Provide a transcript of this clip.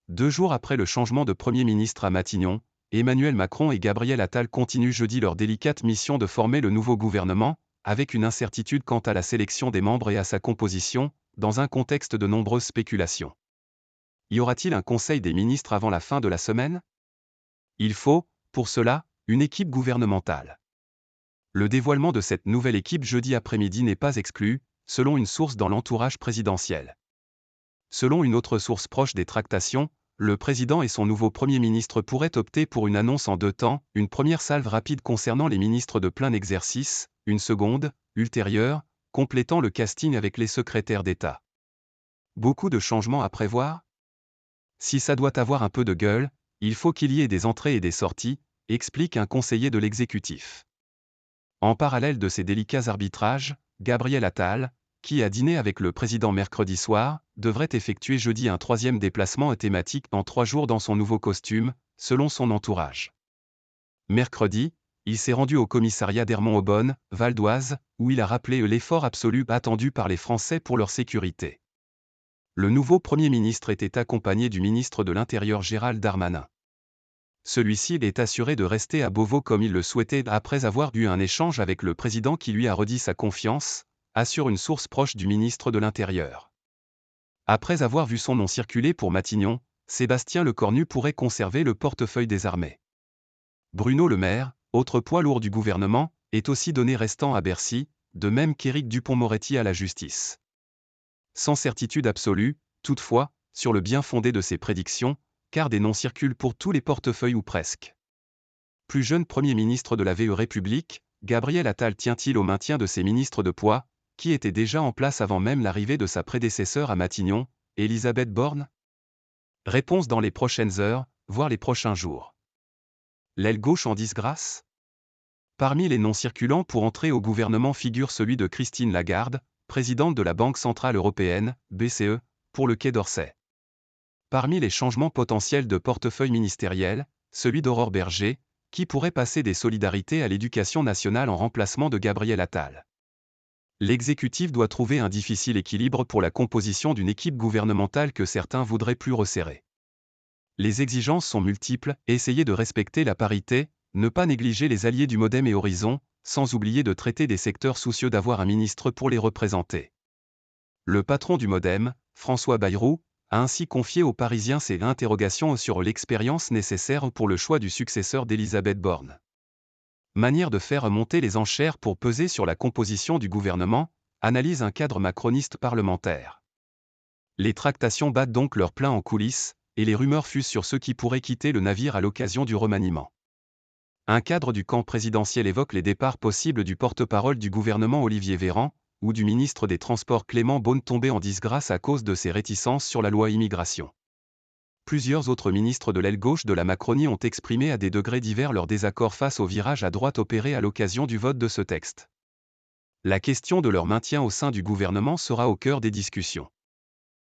2 jours après le changement de Premier ministre à Matignon, Emmanuel Macron et Gabriel Attal continuent jeudi leur délicate mission de former le nouveau gouvernement, avec une incertitude quant à la sélection des membres et à sa composition, dans un contexte de nombreuses spéculations. Y aura-t-il un conseil des ministres avant la fin de la semaine? Il faut, pour cela, une équipe gouvernementale. Le dévoilement de cette nouvelle équipe jeudi après-midi n'est pas exclu, selon une source dans l'entourage présidentiel. Selon une autre source proche des tractations, le président et son nouveau Premier ministre pourraient opter pour une annonce en 2 temps, une première salve rapide concernant les ministres de plein exercice, une seconde, ultérieure, complétant le casting avec les secrétaires d'État. Beaucoup de changements à prévoir? Si ça doit avoir un peu de gueule, il faut qu'il y ait des entrées et des sorties, explique un conseiller de l'exécutif. En parallèle de ces délicats arbitrages, Gabriel Attal, qui a dîné avec le président mercredi soir, devrait effectuer jeudi un 3e déplacement thématique en 3 jours dans son nouveau costume, selon son entourage. Mercredi, il s'est rendu au commissariat d'Ermont-Aubonne, Val d'Oise, où il a rappelé l'effort absolu attendu par les Français pour leur sécurité. Le nouveau Premier ministre était accompagné du ministre de l'Intérieur Gérald Darmanin. Celui-ci est assuré de rester à Beauvau comme il le souhaitait après avoir eu un échange avec le président qui lui a redit sa confiance, assure une source proche du ministre de l'Intérieur. Après avoir vu son nom circuler pour Matignon, Sébastien Lecornu pourrait conserver le portefeuille des armées. Bruno Le Maire, autre poids lourd du gouvernement, est aussi donné restant à Bercy, de même qu'Éric Dupond-Moretti à la justice. Sans certitude absolue, toutefois, sur le bien-fondé de ces prédictions, car des noms circulent pour tous les portefeuilles ou presque. Plus jeune Premier ministre de la VE République, Gabriel Attal tient-il au maintien de ses ministres de poids, qui étaient déjà en place avant même l'arrivée de sa prédécesseur à Matignon, Elisabeth Borne? Réponse dans les prochaines heures, voire les prochains jours. L'aile gauche en disgrâce? Parmi les noms circulants pour entrer au gouvernement figure celui de Christine Lagarde, présidente de la Banque Centrale Européenne, BCE, pour le Quai d'Orsay. Parmi les changements potentiels de portefeuille ministériel, celui d'Aurore Berger, qui pourrait passer des solidarités à l'éducation nationale en remplacement de Gabriel Attal. L'exécutif doit trouver un difficile équilibre pour la composition d'une équipe gouvernementale que certains voudraient plus resserrer. Les exigences sont multiples, essayer de respecter la parité, ne pas négliger les alliés du Modem et Horizon, sans oublier de traiter des secteurs soucieux d'avoir un ministre pour les représenter. Le patron du Modem, François Bayrou, a ainsi confié aux Parisiens ses interrogations sur l'expérience nécessaire pour le choix du successeur d'Elisabeth Borne. Manière de faire monter les enchères pour peser sur la composition du gouvernement, analyse un cadre macroniste parlementaire. Les tractations battent donc leur plein en coulisses, et les rumeurs fusent sur ceux qui pourraient quitter le navire à l'occasion du remaniement. Un cadre du camp présidentiel évoque les départs possibles du porte-parole du gouvernement Olivier Véran, ou du ministre des Transports Clément Beaune tombé en disgrâce à cause de ses réticences sur la loi immigration. Plusieurs autres ministres de l'aile gauche de la Macronie ont exprimé à des degrés divers leur désaccord face au virage à droite opéré à l'occasion du vote de ce texte. La question de leur maintien au sein du gouvernement sera au cœur des discussions.